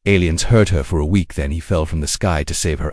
Aliens hurt her for a week, then he fell from the sky to save her.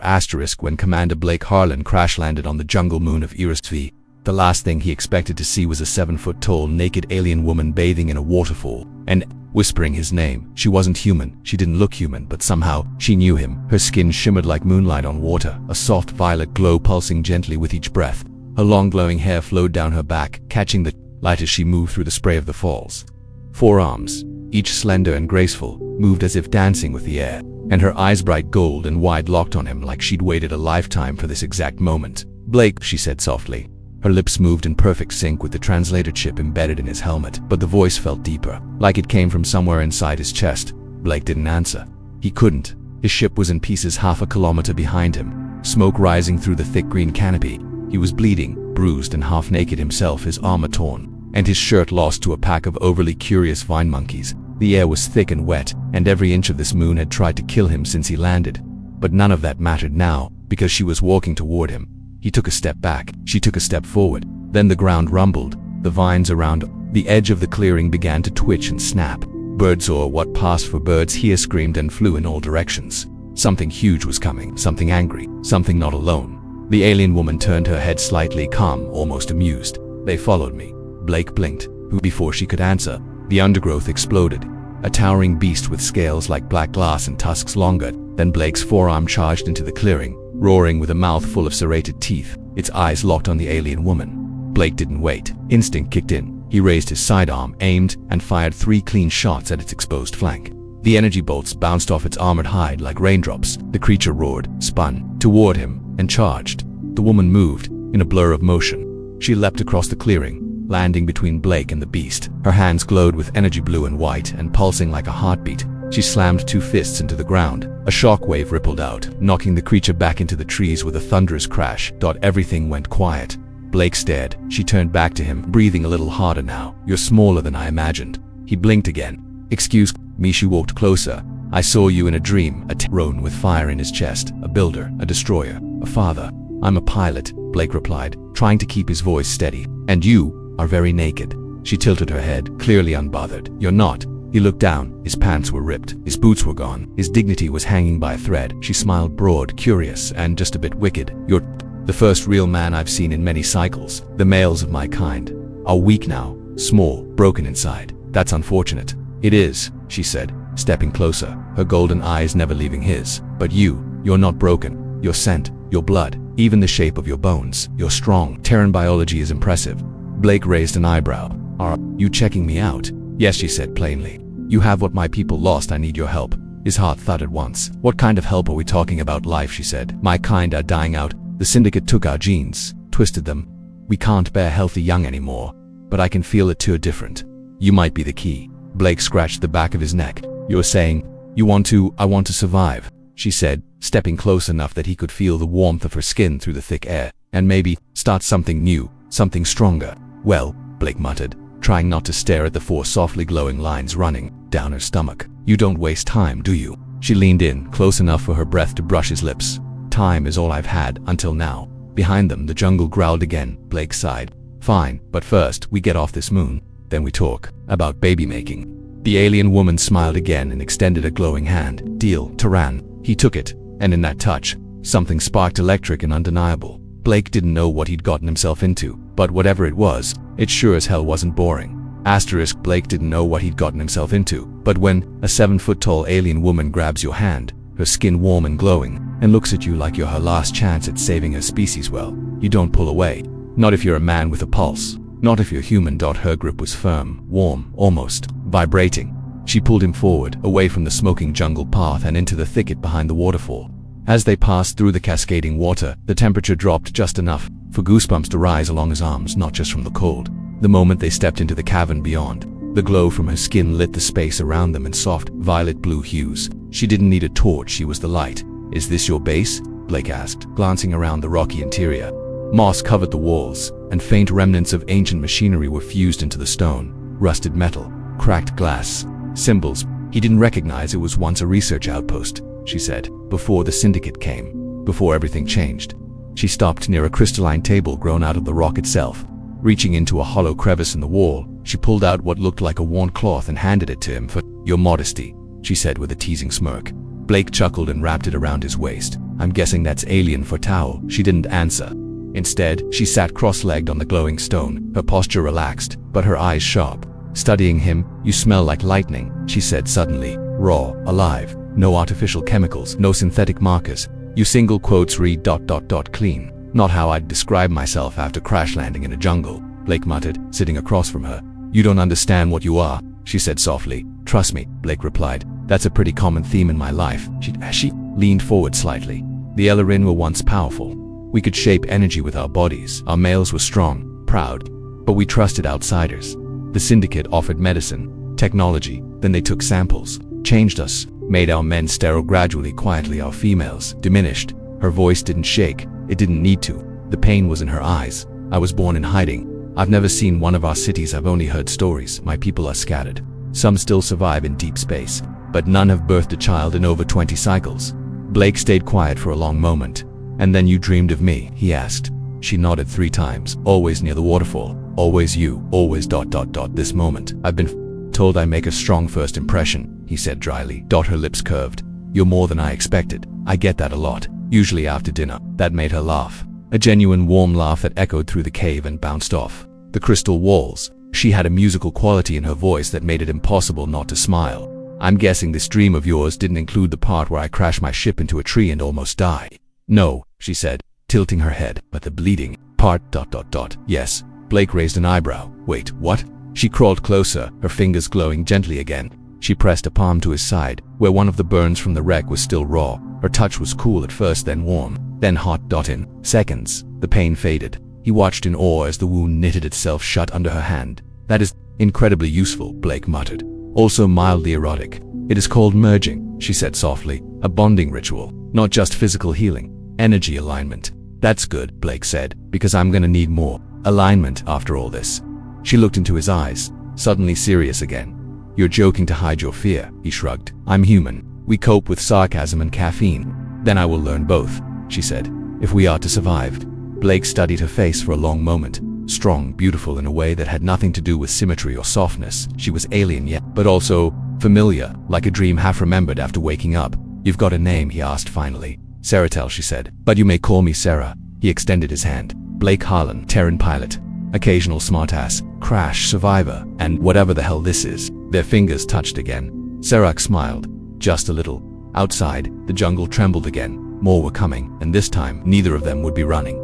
When Commander Blake Harlan crash-landed on the jungle moon of HFY, the last thing he expected to see was a 7-foot-tall naked alien woman bathing in a waterfall and whispering his name. She wasn't human, she didn't look human, but somehow she knew him. Her skin shimmered like moonlight on water, a soft violet glow pulsing gently with each breath. Her long glowing hair flowed down her back, catching the light as she moved through the spray of the falls. 4 arms, each slender and graceful, moved as if dancing with the air, and her eyes bright gold and wide locked on him like she'd waited a lifetime for this exact moment. "Blake," she said softly. Her lips moved in perfect sync with the translator chip embedded in his helmet, but the voice felt deeper, like it came from somewhere inside his chest. Blake didn't answer. He couldn't. His ship was in pieces half a kilometer behind him, smoke rising through the thick green canopy. He was bleeding, bruised and half naked himself, his armor torn, and his shirt lost to a pack of overly curious vine monkeys. The air was thick and wet, and every inch of this moon had tried to kill him since he landed. But none of that mattered now, because she was walking toward him. He took a step back, she took a step forward. Then the ground rumbled. The vines around the edge of the clearing began to twitch and snap. Birds, or what passed for birds here, screamed and flew in all directions. Something huge was coming, something angry, something not alone. The alien woman turned her head slightly, calm, almost amused. "They followed me." Blake blinked. Before she could answer, the undergrowth exploded. A towering beast with scales like black glass and tusks longer than Blake's forearm charged into the clearing, roaring with a mouth full of serrated teeth, its eyes locked on the alien woman. Blake didn't wait. Instinct kicked in. He raised his sidearm, aimed, and fired 3 clean shots at its exposed flank. The energy bolts bounced off its armored hide like raindrops. The creature roared, spun toward him, and charged. The woman moved, in a blur of motion. She leapt across the clearing, landing between Blake and the beast. Her hands glowed with energy, blue and white, and pulsing like a heartbeat. She slammed 2 fists into the ground. A shockwave rippled out, knocking the creature back into the trees with a thunderous crash. Everything went quiet. Blake stared. She turned back to him, breathing a little harder now. "You're smaller than I imagined." He blinked again. "Excuse me." She walked closer. "I saw you in a dream." A Terran with fire in his chest. A builder, a destroyer, a father. "I'm a pilot," Blake replied, trying to keep his voice steady. "And you are very naked." She tilted her head, clearly unbothered. "You're not." He looked down. His pants were ripped. His boots were gone. His dignity was hanging by a thread. She smiled, broad, curious, and just a bit wicked. "You're the first real man I've seen in many cycles. The males of my kind are weak now, small, broken inside. That's unfortunate." "It is," she said, stepping closer, her golden eyes never leaving his. "But you're not broken. Your scent, your blood, even the shape of your bones. You're strong. Terran biology is impressive." Blake raised an eyebrow. "Are you checking me out?" "Yes," she said plainly. "You have what my people lost. I need your help." His heart thudded once. "What kind of help are we talking about?" "Life," she said. "My kind are dying out. The Syndicate took our genes, twisted them. We can't bear healthy young anymore. But I can feel it too different. You might be the key." Blake scratched the back of his neck. "You're saying, I want to survive," she said, stepping close enough that he could feel the warmth of her skin through the thick air. "And maybe start something new, something stronger." "Well," Blake muttered, trying not to stare at the 4 softly glowing lines running down her stomach. "You don't waste time, do you?" She leaned in, close enough for her breath to brush his lips. "Time is all I've had, until now." Behind them, the jungle growled again. Blake sighed. "Fine, but first, we get off this moon. Then we talk about baby making." The alien woman smiled again and extended a glowing hand. "Deal, Terran." He took it, and in that touch, something sparked electric and undeniable. Blake didn't know what he'd gotten himself into, but whatever it was, it sure as hell wasn't boring. Blake didn't know what he'd gotten himself into, but when a 7-foot-tall alien woman grabs your hand, her skin warm and glowing, and looks at you like you're her last chance at saving her species, well, you don't pull away. Not if you're a man with a pulse. Not if you're human. Her grip was firm, warm, almost vibrating. She pulled him forward, away from the smoking jungle path and into the thicket behind the waterfall. As they passed through the cascading water, the temperature dropped just enough for goosebumps to rise along his arms, not just from the cold. The moment they stepped into the cavern beyond, the glow from her skin lit the space around them in soft, violet-blue hues. She didn't need a torch, she was the light. "Is this your base?" Blake asked, glancing around the rocky interior. Moss covered the walls, and faint remnants of ancient machinery were fused into the stone. Rusted metal, cracked glass, symbols. He didn't recognize it was once a research outpost, she said, before the Syndicate came, before everything changed. She stopped near a crystalline table grown out of the rock itself. Reaching into a hollow crevice in the wall, she pulled out what looked like a worn cloth and handed it to him. "For your modesty," she said with a teasing smirk. Blake chuckled and wrapped it around his waist. I'm guessing that's alien for towel. She didn't answer. Instead, she sat cross-legged on the glowing stone, her posture relaxed, but her eyes sharp. Studying him, you smell like lightning, she said suddenly. Raw, alive, no artificial chemicals, no synthetic markers. You single quotes read ... clean. Not how I'd describe myself after crash landing in a jungle, Blake muttered, sitting across from her. You don't understand what you are, she said softly. Trust me, Blake replied. That's a pretty common theme in my life. She leaned forward slightly. The Ellerin were once powerful. We could shape energy with our bodies. Our males were strong, proud, but we trusted outsiders. The Syndicate offered medicine, technology, then they took samples, changed us, made our men sterile gradually, quietly our females diminished. Her voice didn't shake, it didn't need to. The pain was in her eyes. I was born in hiding. I've never seen one of our cities, I've only heard stories. My people are scattered. Some still survive in deep space, but none have birthed a child in over 20 cycles. Blake stayed quiet for a long moment. And then you dreamed of me, he asked. She nodded 3 times, always near the waterfall. Always you, always ... This moment. I've been told I make a strong first impression, he said dryly. Her lips curved. You're more than I expected. I get that a lot, usually after dinner. That made her laugh. A genuine warm laugh that echoed through the cave and bounced off the crystal walls. She had a musical quality in her voice that made it impossible not to smile. I'm guessing this dream of yours didn't include the part where I crashed my ship into a tree and almost died. No, she said, tilting her head. But the bleeding part ... Yes. Blake raised an eyebrow. Wait, what? She crawled closer, her fingers glowing gently again. She pressed a palm to his side, where one of the burns from the wreck was still raw. Her touch was cool at first, then warm, then hot. In seconds, the pain faded. He watched in awe as the wound knitted itself shut under her hand. That is incredibly useful, Blake muttered. Also mildly erotic. It is called merging, she said softly. A bonding ritual, not just physical healing. Energy alignment. That's good, Blake said, because I'm gonna need more alignment after all this. She looked into his eyes, suddenly serious again. You're joking to hide your fear, he shrugged. I'm human. We cope with sarcasm and caffeine. Then I will learn both, she said, if we are to survive. Blake studied her face for a long moment. Strong, beautiful in a way that had nothing to do with symmetry or softness. She was alien yet, but also familiar, like a dream half remembered after waking up. You've got a name, he asked finally. Saratel, she said. But you may call me Sarah. He extended his hand. Blake Harlan, Terran pilot. Occasional smartass, crash survivor, and whatever the hell this is. Their fingers touched again. Serac smiled. Just a little. Outside, the jungle trembled again. More were coming, and this time, neither of them would be running.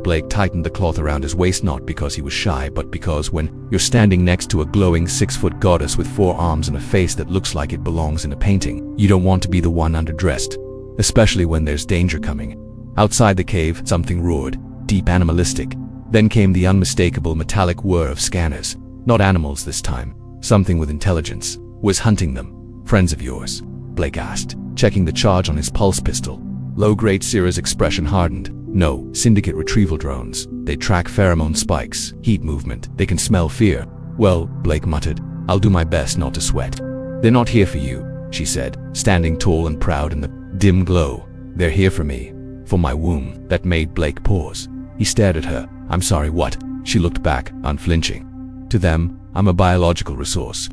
Blake tightened the cloth around his waist, not because he was shy, but because when you're standing next to a glowing 6-foot goddess with 4 arms and a face that looks like it belongs in a painting, you don't want to be the one underdressed. Especially when there's danger coming. Outside the cave, something roared, deep animalistic. Then came the unmistakable metallic whir of scanners. Not animals this time. Something with intelligence. Was hunting them. Friends of yours? Blake asked, checking the charge on his pulse pistol. Low-grade Syrah's expression hardened. No, Syndicate retrieval drones. They track pheromone spikes, heat movement. They can smell fear. Well, Blake muttered, I'll do my best not to sweat. They're not here for you, she said, standing tall and proud in the dim glow. They're here for me. For my womb. That made Blake pause. He stared at her. I'm sorry, what? She looked back, unflinching. To them, I'm a biological resource.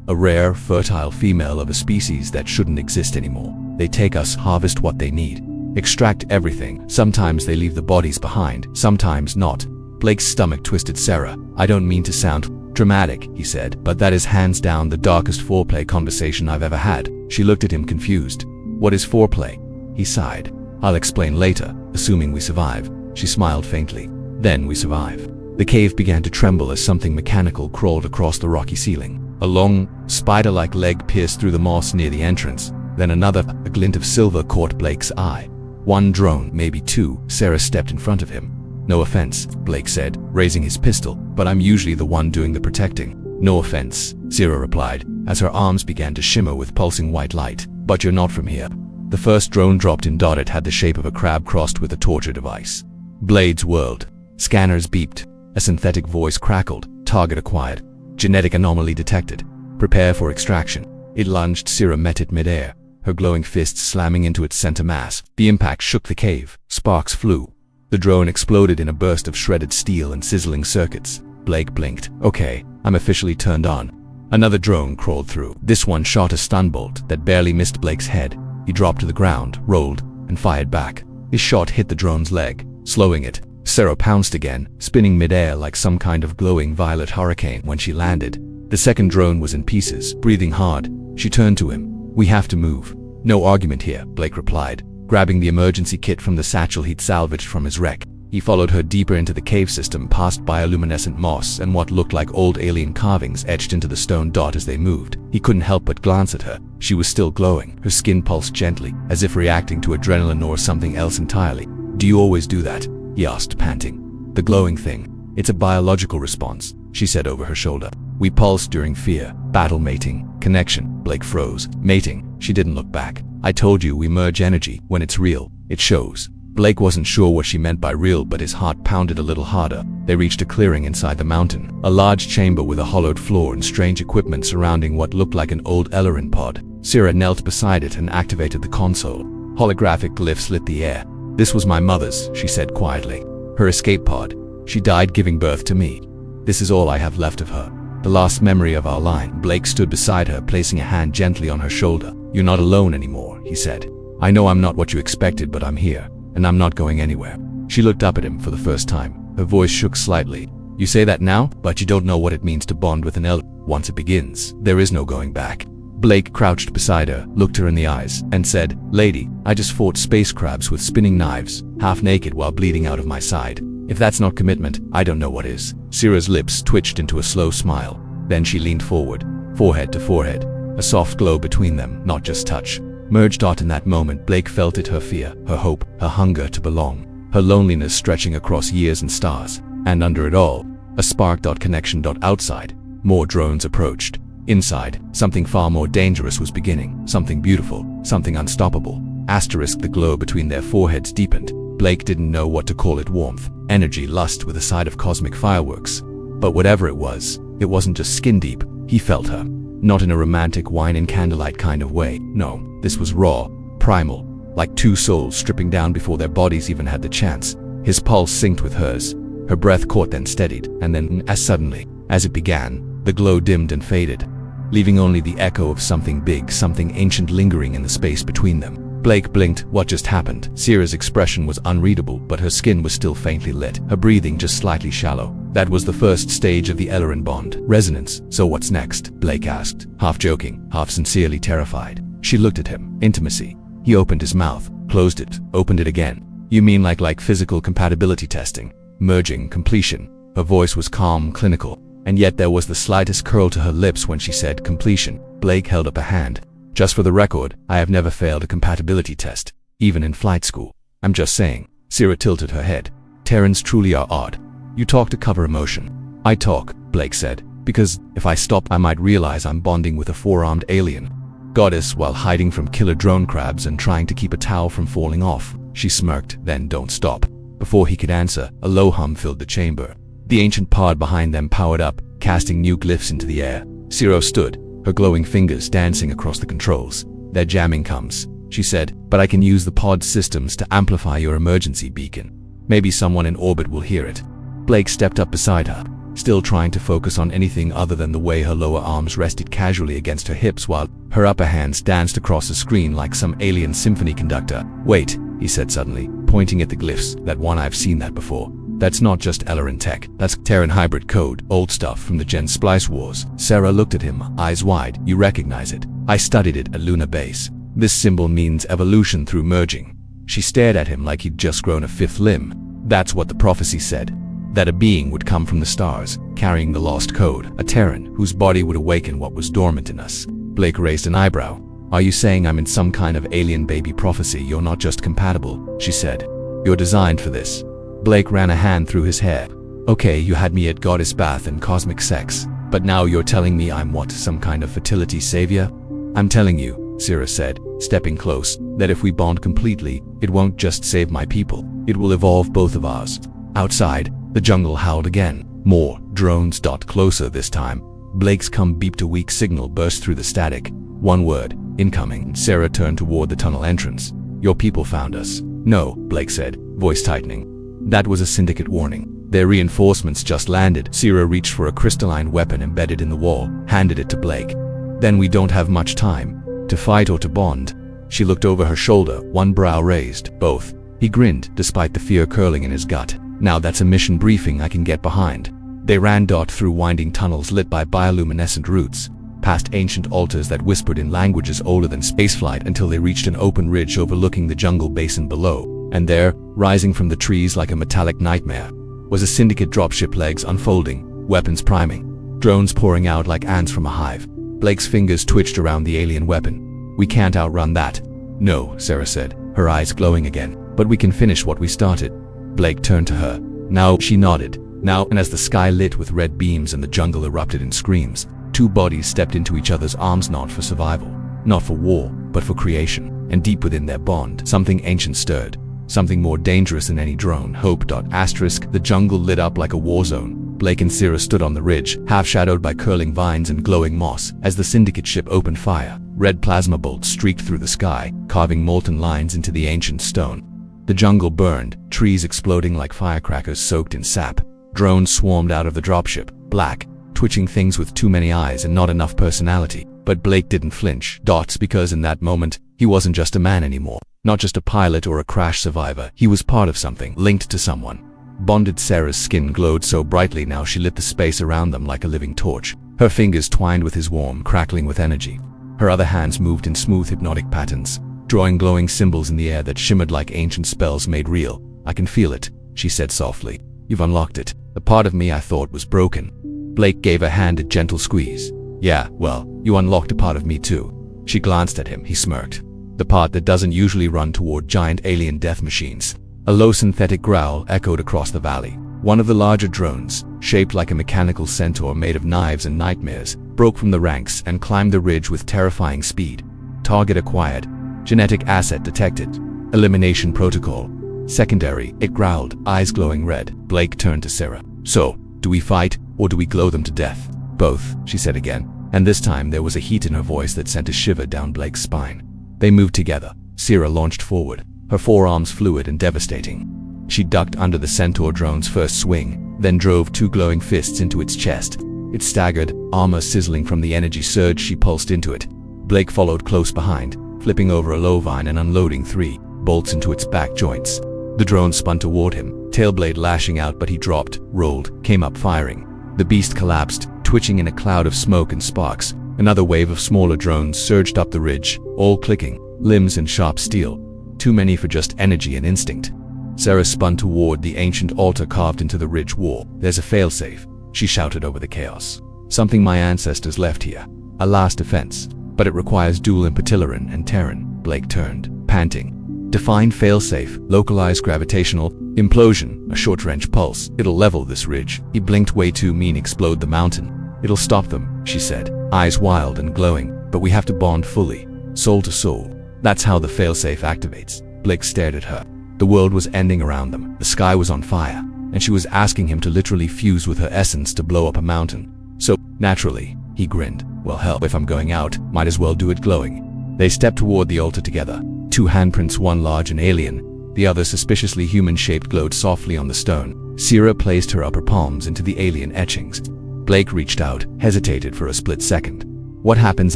A rare, fertile female of a species that shouldn't exist anymore. They take us, harvest what they need. Extract everything. Sometimes they leave the bodies behind, sometimes not. Blake's stomach twisted. Sarah, I don't mean to sound dramatic, he said, but that is hands down the darkest foreplay conversation I've ever had. She looked at him confused. What is foreplay? He sighed. I'll explain later, assuming we survive. She smiled faintly. Then we survive. The cave began to tremble as something mechanical crawled across the rocky ceiling. A long, spider-like leg pierced through the moss near the entrance. Then another, a glint of silver caught Blake's eye. 1 drone, maybe 2. Sarah stepped in front of him. No offense, Blake said, raising his pistol, but I'm usually the one doing the protecting. No offense, Sarah replied, as her arms began to shimmer with pulsing white light. But you're not from here. The first drone dropped in. It had the shape of a crab crossed with a torture device. Blades whirled. Scanners beeped. A synthetic voice crackled. Target acquired. Genetic anomaly detected. Prepare for extraction. It lunged. Sarah met it midair, her glowing fists slamming into its center mass. The impact shook the cave. Sparks flew. The drone exploded in a burst of shredded steel and sizzling circuits. Blake blinked. Okay, I'm officially turned on. Another drone crawled through. This one shot a stun bolt that barely missed Blake's head. He dropped to the ground, rolled, and fired back. His shot hit the drone's leg, slowing it. Sarah pounced again, spinning midair like some kind of glowing violet hurricane when she landed. The second drone was in pieces, breathing hard. She turned to him. "We have to move." "No argument here," Blake replied, grabbing the emergency kit from the satchel he'd salvaged from his wreck. He followed her deeper into the cave system, past bioluminescent moss and what looked like old alien carvings etched into the stone dot as they moved. He couldn't help but glance at her. She was still glowing. Her skin pulsed gently, as if reacting to adrenaline or something else entirely. "Do you always do that?" he asked, panting. "The glowing thing. It's a biological response," she said over her shoulder. "We pulse during fear, battle, mating, connection." Blake froze. "Mating?" She didn't look back. "I told you we merge energy. When it's real, it shows." Blake wasn't sure what she meant by real, but his heart pounded a little harder. They reached a clearing inside the mountain, a large chamber with a hollowed floor and strange equipment surrounding what looked like an old Ellerin pod. Sarah knelt beside it and activated the console. Holographic glyphs lit the air. "This was my mother's," she said quietly. "Her escape pod. She died giving birth to me. This is all I have left of her. The last memory of our line." Blake stood beside her, placing a hand gently on her shoulder. "You're not alone anymore," he said. "I know I'm not what you expected, but I'm here. And I'm not going anywhere." She looked up at him for the first time. Her voice shook slightly. "You say that now, but you don't know what it means to bond with an elder. Once it begins, there is no going back." Blake crouched beside her, looked her in the eyes, and said, "Lady, I just fought space crabs with spinning knives, half naked while bleeding out of my side. If that's not commitment, I don't know what is." Sarah's lips twitched into a slow smile. Then she leaned forward, forehead to forehead, a soft glow between them, not just touch. Merged out in that moment, Blake felt it, her fear, her hope, her hunger to belong, her loneliness stretching across years and stars. And under it all, a spark. Connection. Outside, more drones approached. Inside, something far more dangerous was beginning, something beautiful, something unstoppable. Asterisk. The glow between their foreheads deepened. Blake didn't know what to call it: warmth, energy, lust, with a side of cosmic fireworks. But whatever it wasn't just skin deep. He felt her. Not in a romantic wine and candlelight kind of way. No, this was raw, primal, like two souls stripping down before their bodies even had the chance. His pulse synced with hers. Her breath caught, then steadied, and then, as suddenly as it began, the glow dimmed and faded, leaving only the echo of something big, something ancient lingering in the space between them. Blake blinked. What just happened? Sarah's expression was unreadable, but her skin was still faintly lit, her breathing just slightly shallow. That was the first stage of the Ellerin bond. Resonance. "So what's next?" Blake asked, half joking, half sincerely terrified. She looked at him. "Intimacy." He opened his mouth, closed it, opened it again. "You mean like physical compatibility testing? Merging, completion?" Her voice was calm, clinical, and yet there was the slightest curl to her lips when she said completion. Blake held up a hand. "Just for the record, I have never failed a compatibility test, even in flight school. I'm just saying." Sarah tilted her head. "Terrans truly are odd. You talk to cover emotion." "I talk," Blake said, "because if I stop, I might realize I'm bonding with a four-armed alien goddess while hiding from killer drone crabs and trying to keep a towel from falling off." She smirked. "Then don't stop." Before he could answer, a low hum filled the chamber. The ancient pod behind them powered up, casting new glyphs into the air. Sarah stood, her glowing fingers dancing across the controls. "Their jamming comes," she said, "but I can use the pod systems to amplify your emergency beacon. Maybe someone in orbit will hear it." Blake stepped up beside her, still trying to focus on anything other than the way her lower arms rested casually against her hips while her upper hands danced across the screen like some alien symphony conductor. "Wait," he said suddenly, pointing at the glyphs. "That one, I've seen that before. That's not just Ellerin tech. That's Terran hybrid code, old stuff from the Gen Splice Wars." Sarah looked at him, eyes wide. "You recognize it?" "I studied it at Luna Base. This symbol means evolution through merging." She stared at him like he'd just grown a fifth limb. "That's what the prophecy said. That a being would come from the stars, carrying the lost code. A Terran, whose body would awaken what was dormant in us." Blake raised an eyebrow. "Are you saying I'm in some kind of alien baby prophecy? You're not just compatible," she said. "You're designed for this." Blake ran a hand through his hair. "Okay, you had me at goddess bath and cosmic sex, but now you're telling me I'm what, some kind of fertility savior?" "I'm telling you," Sarah said, stepping close, "that if we bond completely, it won't just save my people. It will evolve both of ours." Outside, the jungle howled again. More drones. Closer this time. Blake's beeped. A weak signal burst through the static. One word: incoming. Sarah turned toward the tunnel entrance. "Your people found us." "No," Blake said, voice tightening. "That was a syndicate warning. Their reinforcements just landed." Sarah reached for a crystalline weapon embedded in the wall, handed it to Blake. "Then we don't have much time to fight or to bond." She looked over her shoulder, one brow raised. Both. He grinned, despite the fear curling in his gut. Now that's a mission briefing I can get behind. They ran through winding tunnels lit by bioluminescent roots, past ancient altars that whispered in languages older than spaceflight until they reached an open ridge overlooking the jungle basin below. And there, rising from the trees like a metallic nightmare, was a syndicate dropship, legs unfolding, weapons priming, drones pouring out like ants from a hive. Blake's fingers twitched around the alien weapon. "We can't outrun that." "No," Sarah said, her eyes glowing again. "But we can finish what we started." Blake turned to her. "Now," she nodded. "Now," and as the sky lit with red beams and the jungle erupted in screams, two bodies stepped into each other's arms, not for survival, not for war, but for creation. And deep within their bond, something ancient stirred. Something more dangerous than any drone. Hope. The jungle lit up like a war zone. Blake and Sarah stood on the ridge, half-shadowed by curling vines and glowing moss, as the syndicate ship opened fire. Red plasma bolts streaked through the sky, carving molten lines into the ancient stone. The jungle burned, trees exploding like firecrackers soaked in sap. Drones swarmed out of the dropship, black, twitching things with too many eyes and not enough personality. But Blake didn't flinch. Because in that moment, he wasn't just a man anymore. Not just a pilot or a crash survivor. He was part of something, linked to someone. Bonded. Sarah's skin glowed so brightly now she lit the space around them like a living torch. Her fingers twined with his, warm, crackling with energy. Her other hands moved in smooth hypnotic patterns, drawing glowing symbols in the air that shimmered like ancient spells made real. "I can feel it," she said softly. "You've unlocked it. The part of me I thought was broken." Blake gave her hand a gentle squeeze. "Yeah, well, you unlocked a part of me too." She glanced at him. He smirked. "The part that doesn't usually run toward giant alien death machines." A low synthetic growl echoed across the valley. One of the larger drones, shaped like a mechanical centaur made of knives and nightmares, broke from the ranks and climbed the ridge with terrifying speed. "Target acquired. Genetic asset detected. Elimination protocol. Secondary," it growled, eyes glowing red. Blake turned to Sarah. "So, do we fight, or do we glow them to death?" "Both," she said again, and this time there was a heat in her voice that sent a shiver down Blake's spine. They moved together. Sarah launched forward, her forearms fluid and devastating. She ducked under the centaur drone's first swing, then drove two glowing fists into its chest. It staggered, armor sizzling from the energy surge she pulsed into it. Blake followed close behind, flipping over a low vine and unloading 3 bolts into its back joints. The drone spun toward him, tailblade lashing out, but he dropped, rolled, came up firing. The beast collapsed, twitching in a cloud of smoke and sparks. Another wave of smaller drones surged up the ridge, all clicking, limbs and sharp steel. Too many for just energy and instinct. Sarah spun toward the ancient altar carved into the ridge wall. "There's a failsafe," she shouted over the chaos. "Something my ancestors left here. A last defense. But it requires dual impetilaran and Terran." Blake turned, panting. "Define failsafe." "Localized gravitational implosion, a short-range pulse. It'll level this ridge." He blinked. "Way too mean. Explode the mountain." "It'll stop them," she said, eyes wild and glowing. "But we have to bond fully, soul to soul. That's how the failsafe activates." Blake stared at her. The world was ending around them. The sky was on fire, and she was asking him to literally fuse with her essence to blow up a mountain. "So, naturally," he grinned. "Well, hell, if I'm going out, might as well do it glowing." They stepped toward the altar together. 2 handprints, one large and alien, the other suspiciously human-shaped, glowed softly on the stone. Sarah placed her upper palms into the alien etchings. Blake reached out, hesitated for a split second. "What happens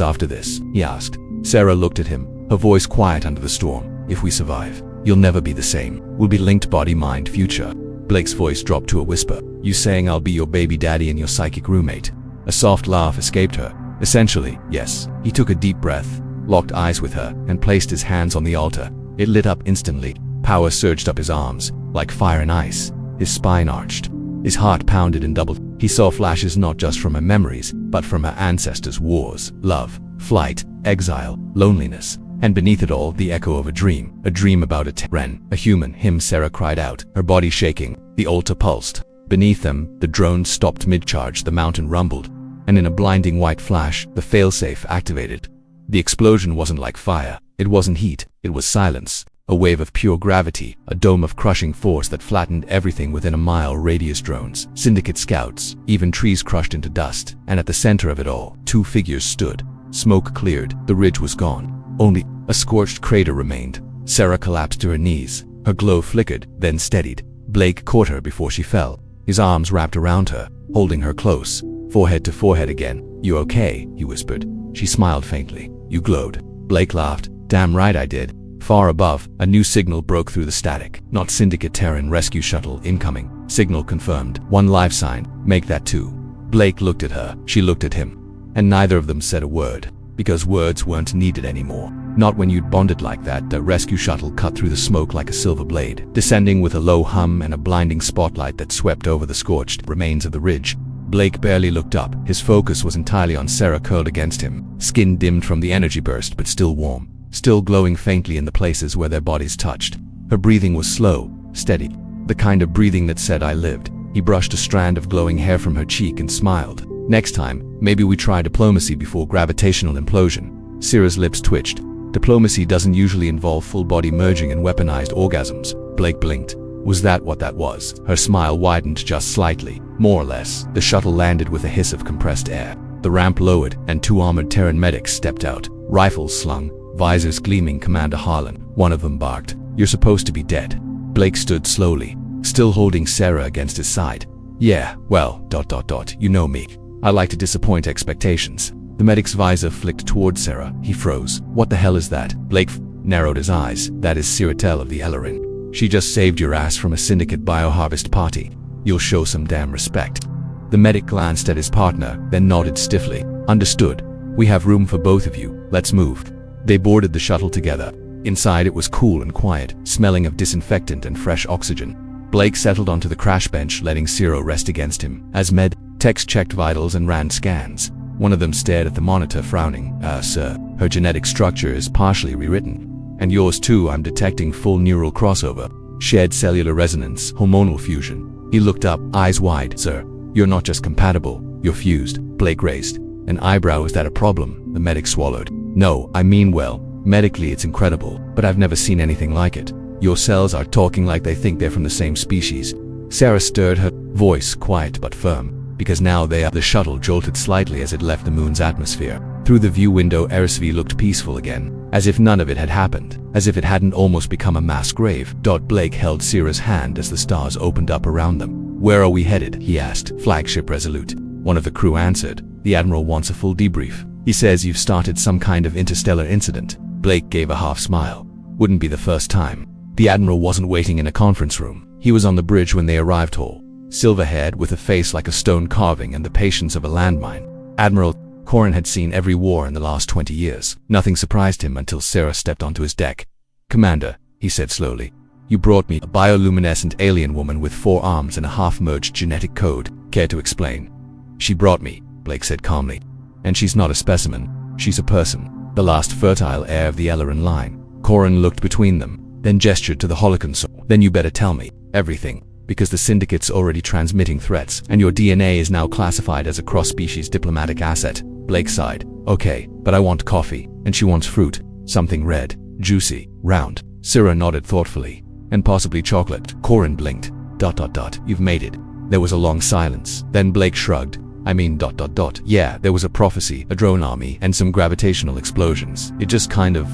after this?" he asked. Sarah looked at him, her voice quiet under the storm. "If we survive, you'll never be the same. We'll be linked body, mind, future." Blake's voice dropped to a whisper. "You saying I'll be your baby daddy and your psychic roommate?" A soft laugh escaped her. "Essentially, yes." He took a deep breath, locked eyes with her, and placed his hands on the altar. It lit up instantly. Power surged up his arms, like fire and ice. His spine arched. His heart pounded and doubled. He saw flashes not just from her memories, but from her ancestors' wars, love, flight, exile, loneliness, and beneath it all, the echo of a dream about a Terran, a human. "Him," Sarah cried out, her body shaking. The altar pulsed. Beneath them, the drone stopped mid-charge, the mountain rumbled, and in a blinding white flash, the failsafe activated. The explosion wasn't like fire, it wasn't heat, it was silence. A wave of pure gravity, a dome of crushing force that flattened everything within a mile radius. Drones, syndicate scouts, even trees crushed into dust. And at the center of it all, 2 figures stood. Smoke cleared, the ridge was gone. Only a scorched crater remained. Sarah collapsed to her knees. Her glow flickered, then steadied. Blake caught her before she fell, his arms wrapped around her, holding her close, forehead to forehead again. "You okay?" he whispered. She smiled faintly. "You glowed." Blake laughed, Damn right I did. Far above, a new signal broke through the static. Not Syndicate Terran rescue shuttle incoming. Signal confirmed. One life sign. Make that 2. Blake looked at her. She looked at him. And neither of them said a word. Because words weren't needed anymore. Not when you'd bonded like that. The rescue shuttle cut through the smoke like a silver blade, descending with a low hum and a blinding spotlight that swept over the scorched remains of the ridge. Blake barely looked up. His focus was entirely on Sarah curled against him, skin dimmed from the energy burst but still warm, still glowing faintly in the places where their bodies touched. Her breathing was slow, steady, the kind of breathing that said I lived. He brushed a strand of glowing hair from her cheek and smiled. Next time, maybe we try diplomacy before gravitational implosion. Sarah's lips twitched. Diplomacy doesn't usually involve full-body merging and weaponized orgasms. Blake blinked. Was that what that was? Her smile widened just slightly, more or less. The shuttle landed with a hiss of compressed air. The ramp lowered, and 2 armored Terran medics stepped out, rifles slung, visors gleaming. Commander Harlan, one of them barked. You're supposed to be dead. Blake stood slowly, still holding Sarah against his side. Yeah, well, you know me. I like to disappoint expectations. The medic's visor flicked toward Sarah. He froze. What the hell is that? Blake narrowed his eyes. That is Siratel of the Ellerin. She just saved your ass from a Syndicate bioharvest party. You'll show some damn respect. The medic glanced at his partner, then nodded stiffly. Understood. We have room for both of you. Let's move. They boarded the shuttle together. Inside it was cool and quiet, smelling of disinfectant and fresh oxygen. Blake settled onto the crash bench, letting Ciro rest against him. As med techs checked vitals and ran scans. One of them stared at the monitor, frowning. Sir, her genetic structure is partially rewritten. And yours too. I'm detecting full neural crossover, shared cellular resonance, hormonal fusion. He looked up, eyes wide. Sir, you're not just compatible, you're fused. Blake raised an eyebrow. Is that a problem? The medic swallowed. No, I mean, well, medically it's incredible, but I've never seen anything like it. Your cells are talking like they think they're from the same species. Sarah stirred, her voice quiet but firm. Because now they are. The shuttle jolted slightly as it left the moon's atmosphere. Through the view window, RSV looked peaceful again, as if none of it had happened, as if it hadn't almost become a mass grave. Blake held Sarah's hand as the stars opened up around them. Where are we headed? He asked. Flagship Resolute. One of the crew answered. The Admiral wants a full debrief. He says you've started some kind of interstellar incident. Blake gave a half smile. Wouldn't be the first time. The Admiral wasn't waiting in a conference room. He was on the bridge when they arrived. Tall, silver-haired, with a face like a stone carving and the patience of a landmine. Admiral Corin had seen every war in the last 20 years. Nothing surprised him until Sarah stepped onto his deck. Commander, he said slowly, you brought me a bioluminescent alien woman with 4 arms and a half-merged genetic code. Care to explain? She brought me, Blake said calmly. And she's not a specimen. She's a person. The last fertile heir of the Ellerin line. Corin looked between them, then gestured to the holoconsole. Then you better tell me everything. Because the Syndicate's already transmitting threats, and your DNA is now classified as a cross-species diplomatic asset. Blake sighed. Okay, but I want coffee, and she wants fruit. Something red, juicy, round. Sarah nodded thoughtfully. And possibly chocolate. Corin blinked. You've made it. There was a long silence. Then Blake shrugged. I mean, Yeah, there was a prophecy, a drone army, and some gravitational explosions. It just kind of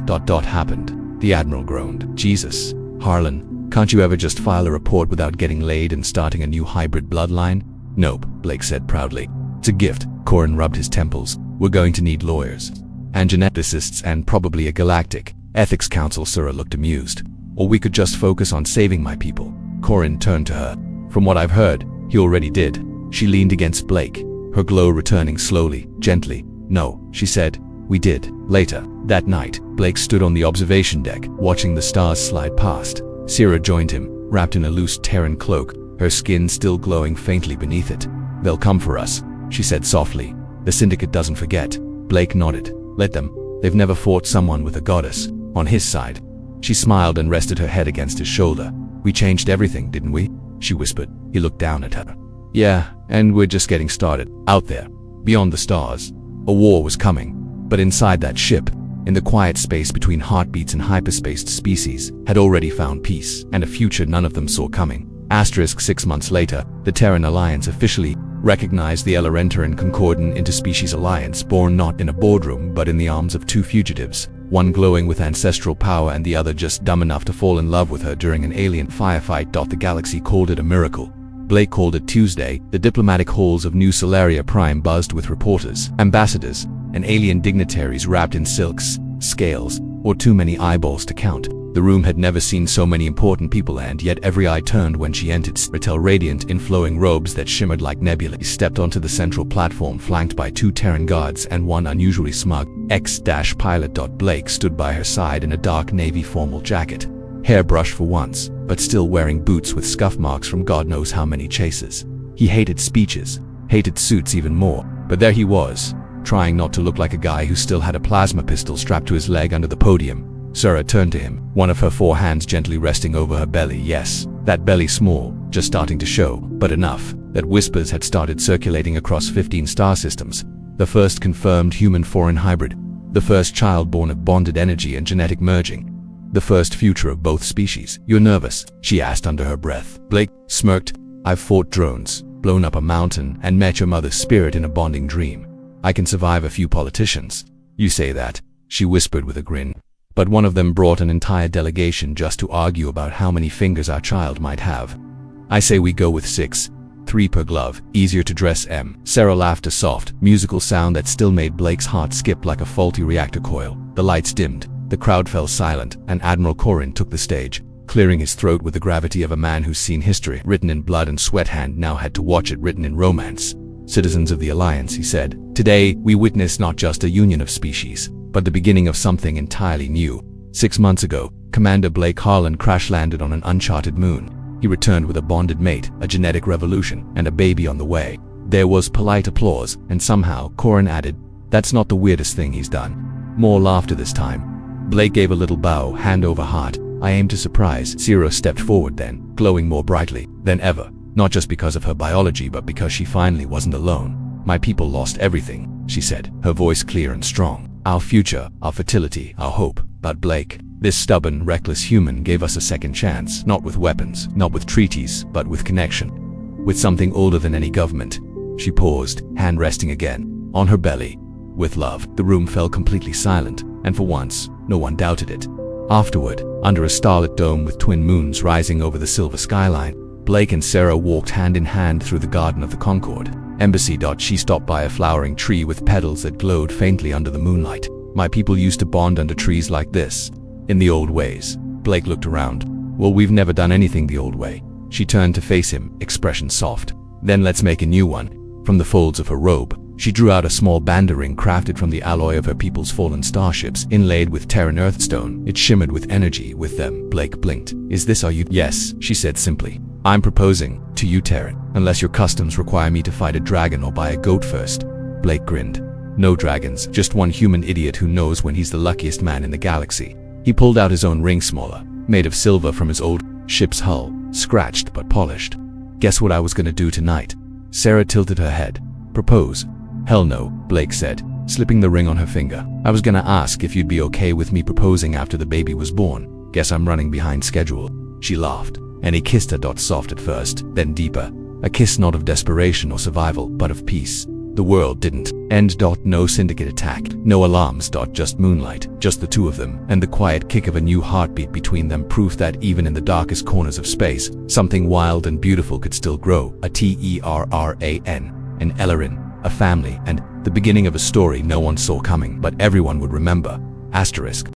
happened. The Admiral groaned. Jesus. Harlan, can't you ever just file a report without getting laid and starting a new hybrid bloodline? Nope, Blake said proudly. It's a gift. Corin rubbed his temples. We're going to need lawyers. And geneticists and probably a galactic ethics council. Sarah looked amused. Or we could just focus on saving my people. Corin turned to her. From what I've heard, he already did. She leaned against Blake, her glow returning slowly, gently. No, she said. We did. Later, that night, Blake stood on the observation deck, watching the stars slide past. Sarah joined him, wrapped in a loose Terran cloak, her skin still glowing faintly beneath it. They'll come for us, she said softly. The Syndicate doesn't forget. Blake nodded. Let them. They've never fought someone with a goddess on his side. She smiled and rested her head against his shoulder. We changed everything, didn't we? She whispered. He looked down at her. Yeah, and we're just getting started. Out there, beyond the stars, a war was coming. But inside that ship, in the quiet space between heartbeats and hyperspaced species, had already found peace, and a future none of them saw coming. 6 months later, the Terran Alliance officially recognized the Ellerenter Concordan Interspecies Alliance, born not in a boardroom but in the arms of 2 fugitives, one glowing with ancestral power and the other just dumb enough to fall in love with her during an alien firefight. The galaxy called it a miracle. Blake called it Tuesday. The diplomatic halls of New Solaria Prime buzzed with reporters, ambassadors, and alien dignitaries wrapped in silks, scales, or too many eyeballs to count. The room had never seen so many important people, and yet every eye turned when she entered. Spiritel, radiant in flowing robes that shimmered like nebulae, stepped onto the central platform, flanked by 2 Terran guards and one unusually smug ex-pilot. Blake stood by her side in a dark navy formal jacket, hair brushed for once, but still wearing boots with scuff marks from God knows how many chases. He hated speeches, hated suits even more, but there he was, trying not to look like a guy who still had a plasma pistol strapped to his leg under the podium. Sarah turned to him, one of her 4 hands gently resting over her belly. Yes, that belly small, just starting to show, but enough that whispers had started circulating across 15 star systems. The first confirmed human-foreign hybrid, the first child born of bonded energy and genetic merging, the first future of both species. "You're nervous?" she asked under her breath. Blake smirked. "I've fought drones, blown up a mountain, and met your mother's spirit in a bonding dream. I can survive a few politicians." "You say that," she whispered with a grin. "But one of them brought an entire delegation just to argue about how many fingers our child might have. I say we go with 6, 3 per glove, easier to dress M." Sarah laughed, a soft, musical sound that still made Blake's heart skip like a faulty reactor coil. The lights dimmed, the crowd fell silent, and Admiral Corin took the stage, clearing his throat with the gravity of a man who's seen history written in blood and sweat and now had to watch it written in romance. "Citizens of the Alliance," he said, "today we witness not just a union of species, but the beginning of something entirely new. 6 months ago, Commander Blake Harlan crash-landed on an uncharted moon. He returned with a bonded mate, a genetic revolution, and a baby on the way." There was polite applause, and somehow Corin added, "That's not the weirdest thing he's done." More laughter this time. Blake gave a little bow, hand over heart. "I aim to surprise." Sarah stepped forward then, glowing more brightly than ever, not just because of her biology but because she finally wasn't alone. "My people lost everything," she said, her voice clear and strong. "Our future, our fertility, our hope. But Blake, this stubborn, reckless human, gave us a second chance, not with weapons, not with treaties, but with connection. With something older than any government." She paused, hand resting again on her belly. "With love." The room fell completely silent, and for once, no one doubted it. Afterward, under a starlit dome with twin moons rising over the silver skyline, Blake and Sarah walked hand in hand through the garden of the Concord Embassy. She stopped by a flowering tree with petals that glowed faintly under the moonlight. "My people used to bond under trees like this, in the old ways." Blake looked around. "Well, we've never done anything the old way." She turned to face him, expression soft. "Then let's make a new one." From the folds of her robe, she drew out a small banda ring crafted from the alloy of her people's fallen starships, inlaid with Terran earthstone. It shimmered with energy with them. Blake blinked. "Is this all you—" "Yes," she said simply. "I'm proposing to you, Terran, unless your customs require me to fight a dragon or buy a goat first." Blake grinned. "No dragons, just one human idiot who knows when he's the luckiest man in the galaxy." He pulled out his own ring, smaller, made of silver from his old ship's hull, scratched but polished. "Guess what I was gonna do tonight?" Sarah tilted her head. "Propose?" "Hell no," Blake said, slipping the ring on her finger. "I was gonna ask if you'd be okay with me proposing after the baby was born. Guess I'm running behind schedule." She laughed, and he kissed her. Soft at first, then deeper. A kiss not of desperation or survival, but of peace. The world didn't end. No syndicate attack, no alarms. Just moonlight, just the two of them, and the quiet kick of a new heartbeat between them, proof that even in the darkest corners of space, something wild and beautiful could still grow. A Terran, an Ellerin, a family, and the beginning of a story no one saw coming, but everyone would remember. Asterisk.